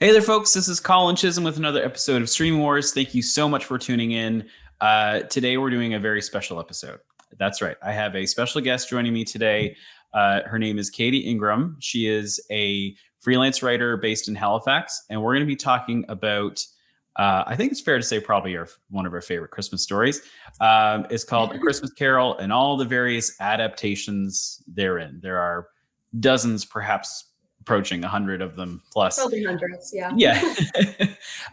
Hey there, folks. This is Colin Chisholm with another episode of Stream Wars. Thank you so much for tuning in. Today, we're doing a very special episode. That's right. I have a special guest joining me today. Her name is Katie Ingram. She is a freelance writer based in Halifax, and we're going to be talking about, I think it's fair to say, probably one of our favorite Christmas stories. It's called A Christmas Carol and all the various adaptations therein. There are dozens, perhaps approaching 100 of them plus. Probably hundreds, yeah. Yeah.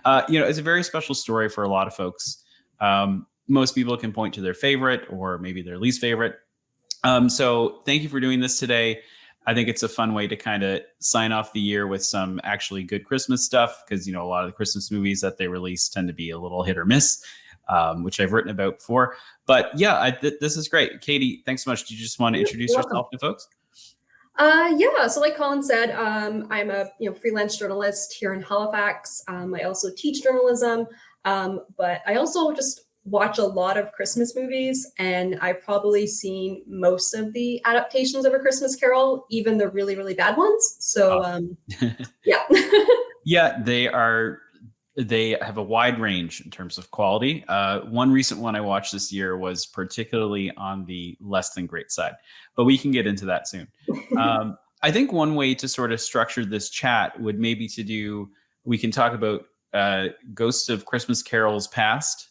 It's a very special story for a lot of folks. Most people can point to their favorite or maybe their least favorite. So thank you for doing this today. I think it's a fun way to kind of sign off the year with some actually good Christmas stuff because, a lot of the Christmas movies that they release tend to be a little hit or miss, which I've written about before. But yeah, this is great. Katie, thanks so much. Do you just want to introduce yourself to folks? So like Colin said, I'm a freelance journalist here in Halifax. I also teach journalism, but I also just watch a lot of Christmas movies, and I've probably seen most of the adaptations of A Christmas Carol, even the really, really bad ones. So yeah. Yeah, they have a wide range in terms of quality. One recent one I watched this year was particularly on the less than great side, but we can get into that soon. I think one way to sort of structure this chat would maybe we can talk about Ghosts of Christmas Carols past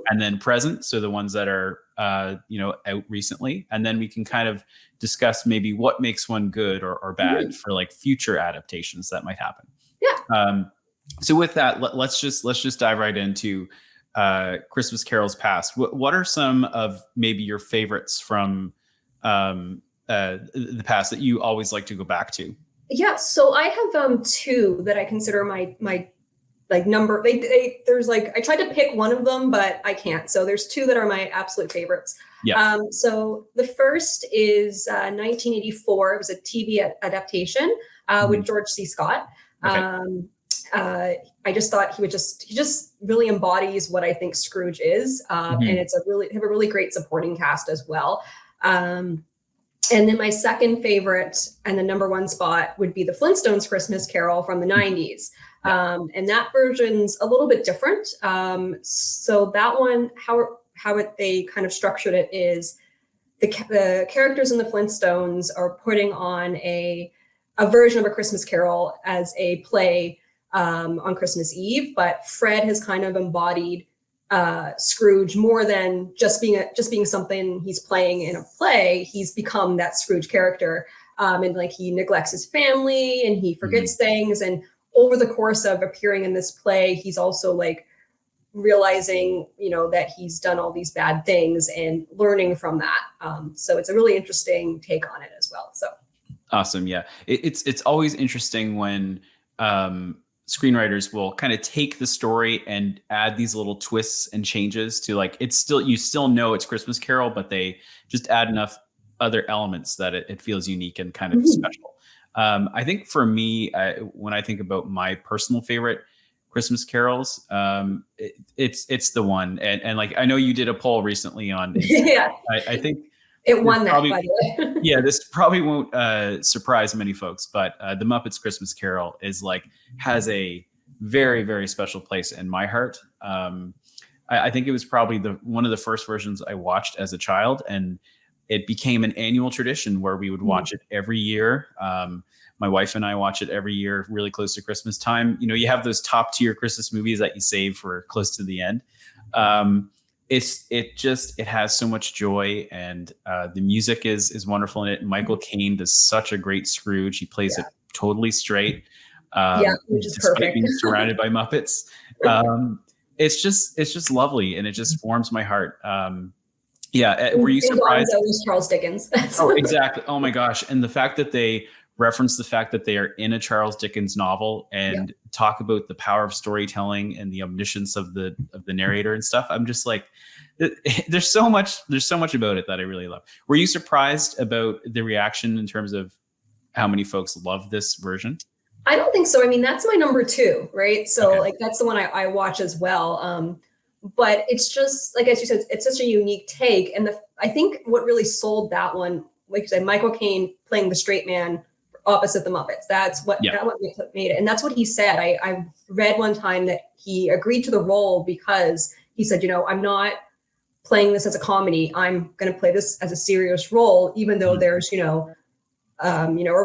and then present. So the ones that are, out recently. And then we can kind of discuss maybe what makes one good or bad for like future adaptations that might happen. Yeah. So with that, let's just dive right into Christmas Carols past. What are some of maybe your favorites from the past that you always like to go back to? Yeah, so I have two that I consider my like number. There's like I tried to pick one of them, but I can't. So there's two that are my absolute favorites. Yeah. So the first is 1984. It was a TV adaptation with George C. Scott. Okay. I just thought he just really embodies what I think Scrooge is, and it's have a really great supporting cast as well. And then my second favorite and the number one spot would be the Flintstones Christmas Carol from the 90s. And that version's a little bit different. So that one, they kind of structured it is the characters in the Flintstones are putting on a version of A Christmas Carol as a play on Christmas Eve, but Fred has kind of embodied Scrooge more than just being something he's playing in a play. He's become that Scrooge character, and like he neglects his family and he forgets things. And over the course of appearing in this play, he's also like realizing, that he's done all these bad things and learning from that. So it's a really interesting take on it as well. So awesome, yeah. It's always interesting when screenwriters will kind of take the story and add these little twists and changes to like you still know it's Christmas Carol, but they just add enough other elements that it feels unique and kind of special. I think for me, when I think about my personal favorite Christmas carols, it's the one, and like I know you did a poll recently on yeah. I think it won that, by the way. Yeah, this probably won't surprise many folks, but the Muppets Christmas Carol has a very, very special place in my heart. I think it was probably one of the first versions I watched as a child, and it became an annual tradition where we would watch it every year. My wife and I watch it every year, really close to Christmas time. You have those top tier Christmas movies that you save for close to the end. It has so much joy, and the music is wonderful in it. Michael Caine does such a great Scrooge. He plays it totally straight. Which is perfect. Being surrounded by Muppets. It's just lovely, and it just warms my heart. Were you surprised? It was Charles Dickens. Oh, exactly. Oh my gosh. And the fact that they reference the fact that they are in a Charles Dickens novel and talk about the power of storytelling and the omniscience of the narrator and stuff. I'm just like, there's so much about it that I really love. Were you surprised about the reaction in terms of how many folks love this version? I don't think so. I mean, that's my number two, right? So like that's the one I watch as well. But it's just like, as you said, it's such a unique take. And I think what really sold that one, like you said, Michael Caine playing the straight man opposite the Muppets. That's what made it. And that's what he said. I read one time that he agreed to the role because he said, I'm not playing this as a comedy. I'm going to play this as a serious role, even though there's, a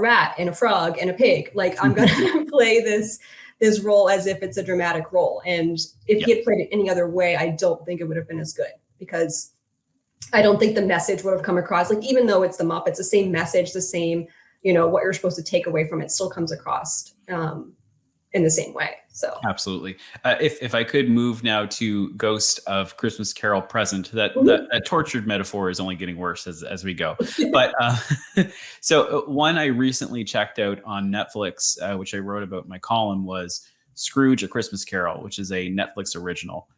rat and a frog and a pig. Like, I'm going to play this role as if it's a dramatic role. And if he had played it any other way, I don't think it would have been as good, because I don't think the message would have come across. Like, even though it's the Muppets, the same message, the same, what you're supposed to take away from it still comes across in the same way. So absolutely. If I could move now to Ghost of Christmas Carol Present, that tortured metaphor is only getting worse as we go. But so one I recently checked out on Netflix, which I wrote about in my column, was Scrooge: A Christmas Carol, which is a Netflix original.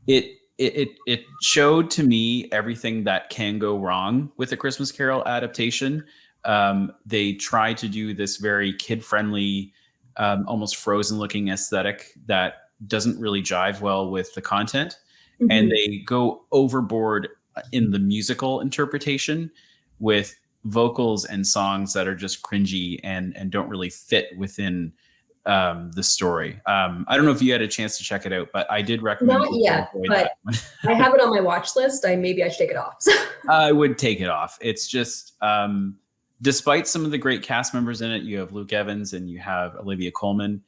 It showed to me everything that can go wrong with a Christmas Carol adaptation. They try to do this very kid-friendly, almost Frozen-looking aesthetic that doesn't really jive well with the content. And they go overboard in the musical interpretation with vocals and songs that are just cringy and don't really fit within the story. I don't know if you had a chance to check it out, but I did recommend. Not yet, but I have it on my watch list. Maybe I should take it off. I would take it off. It's just, despite some of the great cast members in it, you have Luke Evans and you have Olivia Colman.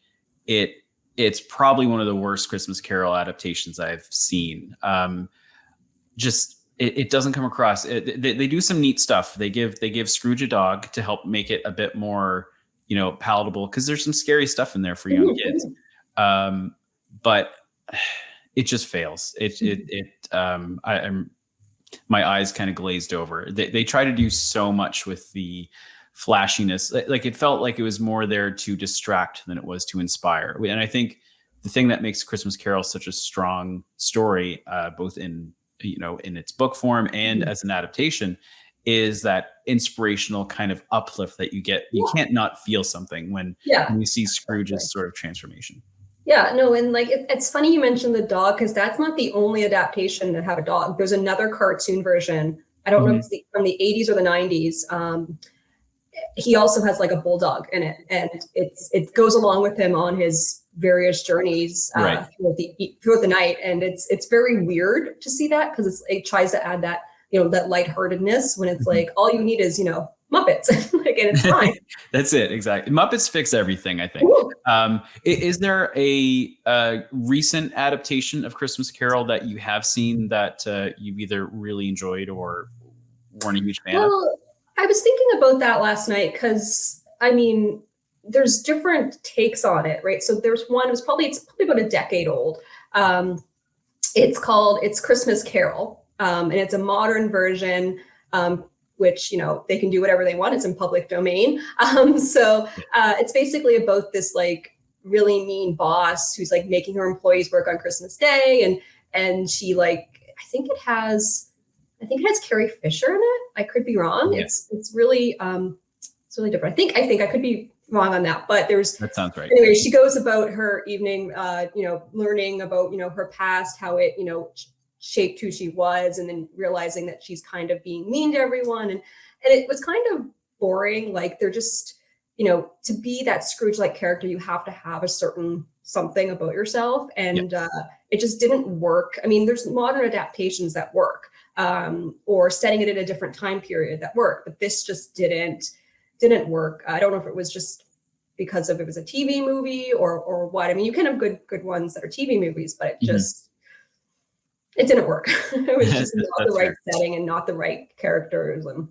It's probably one of the worst Christmas Carol adaptations I've seen. It doesn't come across. They do some neat stuff. They give Scrooge a dog to help make it a bit more, palatable, because there's some scary stuff in there for young kids. But it just fails. My eyes kind of glazed over. They try to do so much with the flashiness. Like, it felt like it was more there to distract than it was to inspire. And I think the thing that makes Christmas Carol such a strong story, both in its book form and as an adaptation, is that inspirational kind of uplift that you get. You can't not feel something when you see Scrooge's sort of transformation. Yeah, no, and like it's funny you mentioned the dog, because that's not the only adaptation that have a dog. There's another cartoon version. I don't know if it's from the 80s or the 90s. He also has like a bulldog in it, and it goes along with him on his various journeys throughout the night, and it's very weird to see that, because it tries to add that that lightheartedness when it's like all you need is Muppets, and it's fine. That's it, exactly. Muppets fix everything, I think. Is there a recent adaptation of Christmas Carol that you have seen that you've either really enjoyed or weren't a huge fan of? I was thinking about that last night, because there's different takes on it, right? So there's one. It's probably about a decade old. It's called It's Christmas Carol, and it's a modern version. Which, they can do whatever they want. It's in public domain. So it's basically about this like really mean boss who's like making her employees work on Christmas Day. And she I think it has Carrie Fisher in it. I could be wrong. Yeah. It's really different. I think I could be wrong on that, but that sounds right. Anyway, she goes about her evening, learning about, her past, how it, shaped who she was, and then realizing that she's kind of being mean to everyone. And it was kind of boring. Like, they're just, to be that Scrooge-like character, you have to have a certain something about yourself. And it just didn't work. There's modern adaptations that work, or setting it in a different time period that work, but this just didn't work. I don't know if it was just because it was a TV movie or what. You can have good ones that are TV movies, but it just, it didn't work. It was just not the right setting and not the right characters. And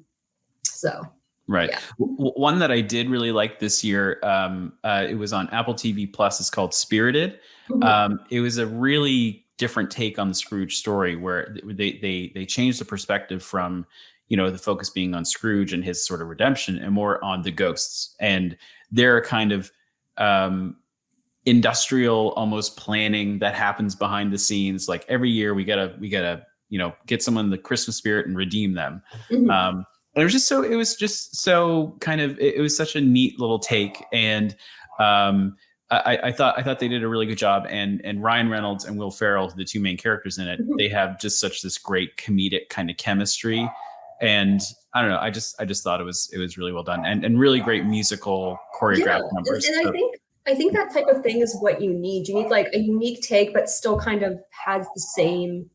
so. Right. Yeah. One that I did really like this year, it was on Apple TV Plus. It's called Spirited. It was a really different take on the Scrooge story, where they changed the perspective from, the focus being on Scrooge and his sort of redemption, and more on the ghosts and their kind of industrial almost planning that happens behind the scenes. Like, every year we gotta get someone in the Christmas spirit and redeem them. It was just so kind of, it was such a neat little take. And I thought they did a really good job. And Ryan Reynolds and Will Ferrell, the two main characters in it, they have just such this great comedic kind of chemistry And I don't know, I just thought it was really well done, and really great musical choreographed numbers. And I think that type of thing is what you need. You need like a unique take, but still kind of has the same,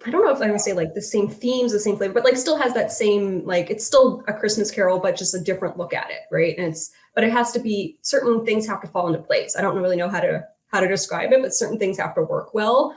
I don't know if I would say like the same themes, the same flavor, but like still has that same, like it's still a Christmas Carol, but just a different look at it, right? And but it has to be, certain things have to fall into place. I don't really know how to describe it, but certain things have to work well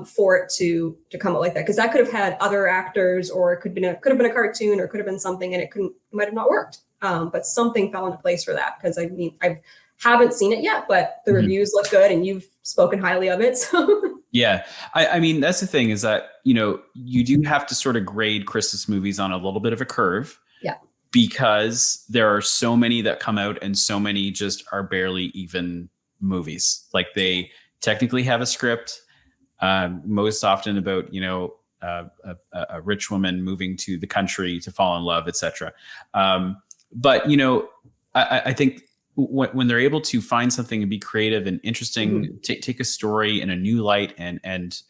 for it to come out like that. Because that could have had other actors, or it could have been a cartoon, or could have been something, and it might have not worked. But something fell into place for that. Because I mean, I haven't seen it yet, but the reviews look good, and you've spoken highly of it. So yeah, I mean, that's the thing, is that, you do have to sort of grade Christmas movies on a little bit of a curve. Yeah. Because there are so many that come out, and so many just are barely even movies. Like, they technically have a script, most often about, a rich woman moving to the country to fall in love, etc. But, I think when they're able to find something and be creative and interesting, take a story in a new light and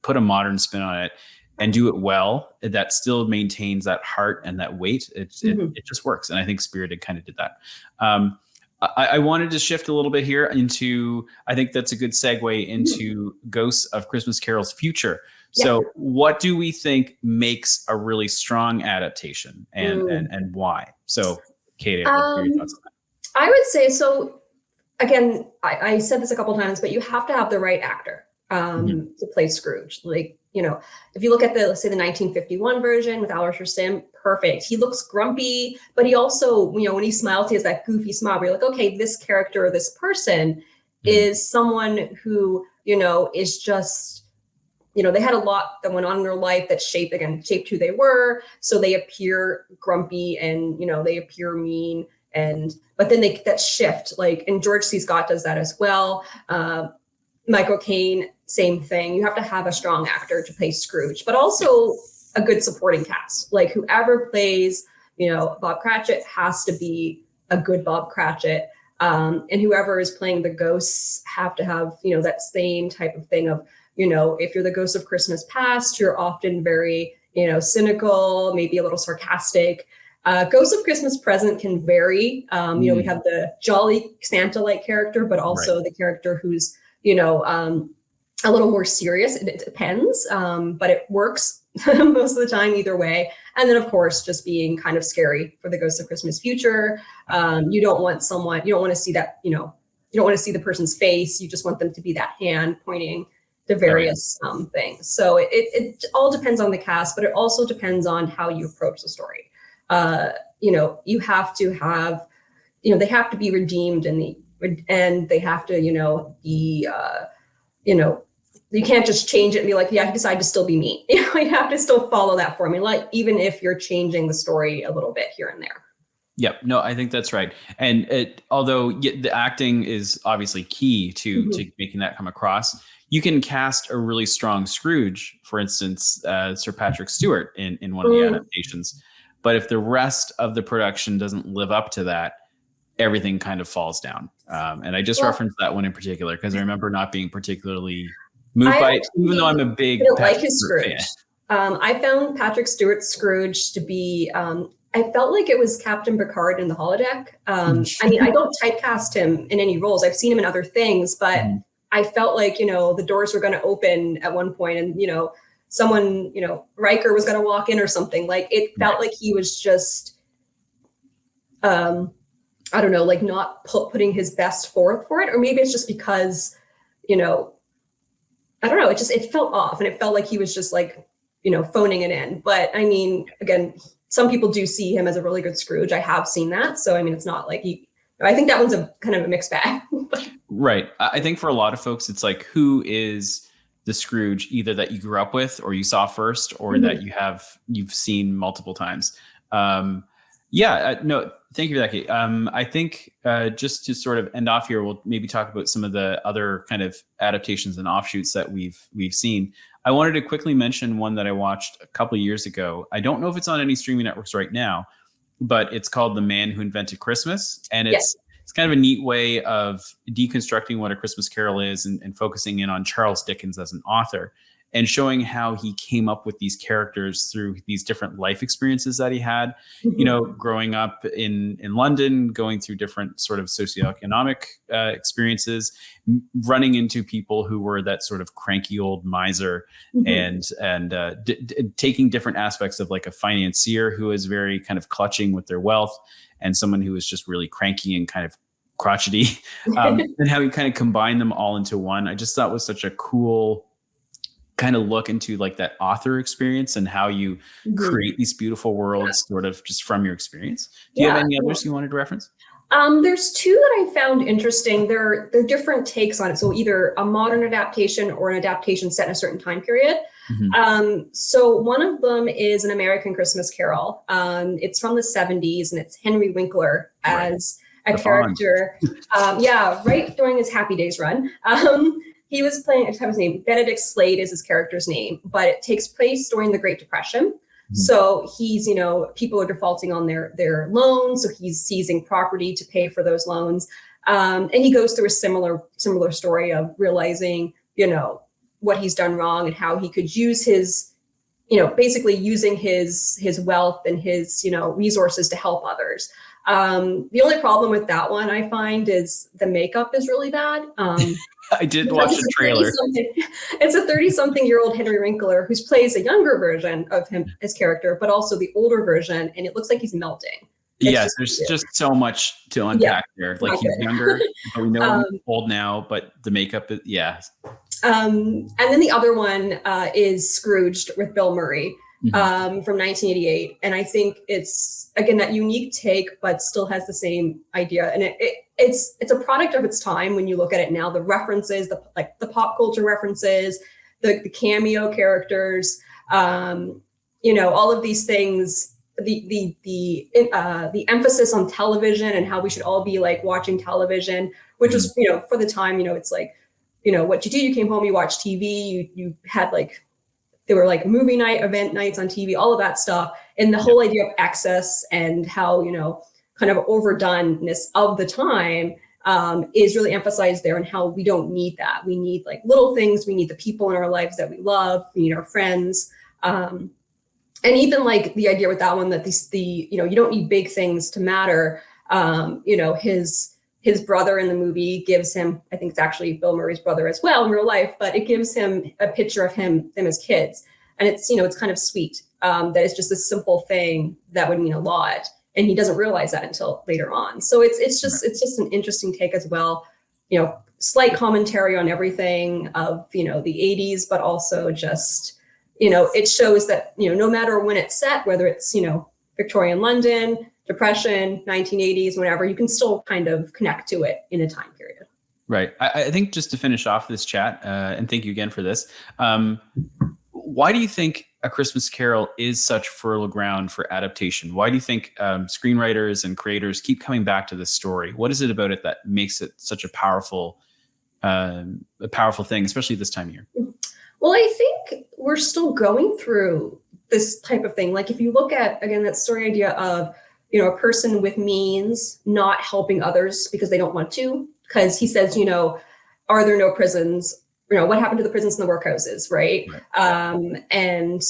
put a modern spin on it and do it well, that still maintains that heart and that weight. It just works. And I think Spirited kind of did that. I wanted to shift a little bit here into, I think that's a good segue into Ghosts of Christmas Carol's future. Yeah. So what do we think makes a really strong adaptation, and why? So Katie, I'd love to hear your thoughts on that. I would say, so again, I said this a couple times, but you have to have the right actor to play Scrooge. Like, if you look at let's say the 1951 version with Alastair Sim, perfect. He looks grumpy, but he also, when he smiles, he has that goofy smile where you're like, okay, this character or this person is someone who, is just, they had a lot that went on in their life that shaped who they were. So they appear grumpy and, they appear mean. But then that shift, like, and George C. Scott does that as well. Michael Caine, same thing. You have to have a strong actor to play Scrooge, but also a good supporting cast. Like, whoever plays, Bob Cratchit has to be a good Bob Cratchit. And whoever is playing the ghosts have to have, that same type of thing of, if you're the ghost of Christmas past, you're often very, cynical, maybe a little sarcastic. Ghost of Christmas Present can vary. We have the jolly Santa-like character, but also the character who's, a little more serious. It depends, but it works most of the time either way. And then, of course, just being kind of scary for the Ghost of Christmas Future. You don't want to see that, you don't want to see the person's face. You just want them to be that hand pointing to various things. So it all depends on the cast, but it also depends on how you approach the story. You have to have, they have to be redeemed and they have to, be, you can't just change it and be like, yeah, I decide to still be me. You have to still follow that formula, even if you're changing the story a little bit here and there. Yep. No, I think that's right. And although the acting is obviously key to making that come across, you can cast a really strong Scrooge, for instance, Sir Patrick Stewart in one of the adaptations. But if the rest of the production doesn't live up to that, everything kind of falls down. And I just referenced that one in particular because I remember not being particularly moved by it, even though I'm a big like his Scrooge. I found Patrick Stewart's Scrooge to be, I felt like it was Captain Picard in the holodeck. I mean, I don't typecast him in any roles. I've seen him in other things, but I felt like, the doors were going to open at one point and, someone, Riker was going to walk in or something. Like, it felt like he was just, I don't know, like not putting his best forth for it. Or maybe it's just because, I don't know, it felt off and it felt like he was just like, phoning it in. But I mean, again, some people do see him as a really good Scrooge. I have seen that. So, I mean, it's not like I think that one's a kind of a mixed bag. Right. I think for a lot of folks, it's like, who is the Scrooge either that you grew up with or you saw first or that you've seen multiple times. No, thank you for that, Kate. I think just to sort of end off here, we'll maybe talk about some of the other kind of adaptations and offshoots that we've seen. I wanted to quickly mention one that I watched a couple of years ago. I don't know if it's on any streaming networks right now, but it's called The Man Who Invented Christmas. And it's kind of a neat way of deconstructing what A Christmas Carol is and focusing in on Charles Dickens as an author. and showing how he came up with these characters through these different life experiences that he had, growing up in London, going through different sort of socioeconomic experiences, running into people who were that sort of cranky old miser, and taking different aspects of like a financier who is very kind of clutching with their wealth, and someone who is just really cranky and kind of crotchety, and how he kind of combined them all into one. I just thought was such a cool kind of look into like that author experience and how you create these beautiful worlds sort of just from your experience. Do you have any others you wanted to reference? There's two that I found interesting. They're different takes on it. So either a modern adaptation or an adaptation set in a certain time period. So one of them is An American Christmas Carol. It's from the 70s, and it's Henry Winkler as a character. Right during his Happy Days run. He was playing, I just have his name, Benedict Slade is his character's name, but it takes place during the Great Depression. So he's, people are defaulting on their loans. So he's seizing property to pay for those loans. And he goes through a similar story of realizing, what he's done wrong and how he could use his, basically using his wealth and his, resources to help others. The only problem with that one I find is the makeup is really bad. I did watch the trailer. It's a 30-something-year-old Henry Winkler who plays a younger version of his character, but also the older version, and it looks like he's melting. Yes, there's just so much to unpack there. Like he's younger, but we know he's old now, but the makeup is, and then the other one is Scrooged with Bill Murray. From 1988. And I think it's, again, that unique take, but still has the same idea. And it's a product of its time when you look at it now. The references, the pop culture references, the cameo characters, all of these things, the emphasis on television and how we should all be like watching television, which was, for the time, it's like, what you do, you came home, you watched TV, you had like, there were like movie night, event nights on TV, all of that stuff. And the whole idea of excess and how, kind of overdoneness of the time is really emphasized there, and how we don't need that. We need like little things. We need the people in our lives that we love. We need our friends. And even like the idea with that one that you don't need big things to matter. His brother in the movie gives him, I think it's actually Bill Murray's brother as well in real life, but it gives him a picture of them as kids. And it's, it's kind of sweet that it's just a simple thing that would mean a lot. And he doesn't realize that until later on. So it's just an interesting take as well. Slight commentary on everything of, the 80s, but also just, it shows that, no matter when it's set, whether it's, Victorian London, Depression, 1980s, whatever, you can still kind of connect to it in a time period. Right. I think just to finish off this chat, and thank you again for this, why do you think A Christmas Carol is such fertile ground for adaptation? Why do you think screenwriters and creators keep coming back to this story? What is it about it that makes it such a powerful thing, especially this time of year? Well, I think we're still going through this type of thing. Like if you look at, again, that story idea of, a person with means not helping others because they don't want to, because he says, are there no prisons? What happened to the prisons and the workhouses, right? And,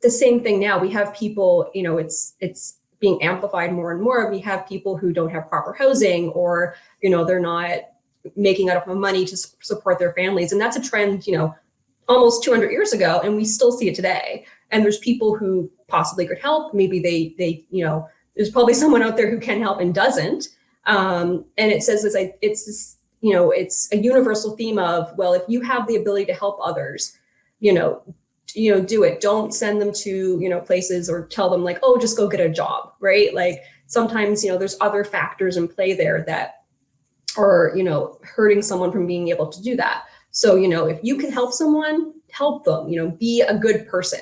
the same thing now. We have people, it's being amplified more and more. We have people who don't have proper housing, or, they're not making enough money to support their families. And that's a trend, almost 200 years ago, and we still see it today. And there's people who possibly could help. Maybe they there's probably someone out there who can help and doesn't. And it says this, it's this, it's a universal theme of, well, if you have the ability to help others, do it. Don't send them to, places or tell them like, oh, just go get a job, right? Like sometimes, there's other factors in play there that are, hurting someone from being able to do that. So, if you can help someone, help them, be a good person,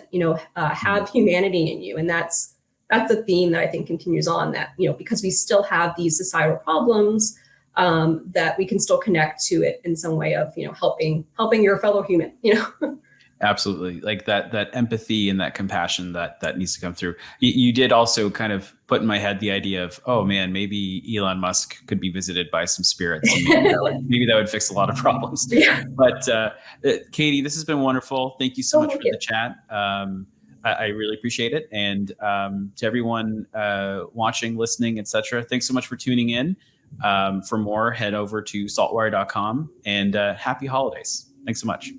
have humanity in you. And that's a theme that I think continues on, that, because we still have these societal problems, that we can still connect to it in some way of, helping your fellow human, Absolutely. Like that empathy and that compassion that needs to come through. You did also kind of put in my head the idea of, oh man, maybe Elon Musk could be visited by some spirits. And maybe that would fix a lot of problems. Yeah. But Katie, this has been wonderful. Thank you so much for you. the chat. I really appreciate it. And to everyone watching, listening, etc., thanks so much for tuning in. For more, head over to saltwire.com, and happy holidays. Thanks so much.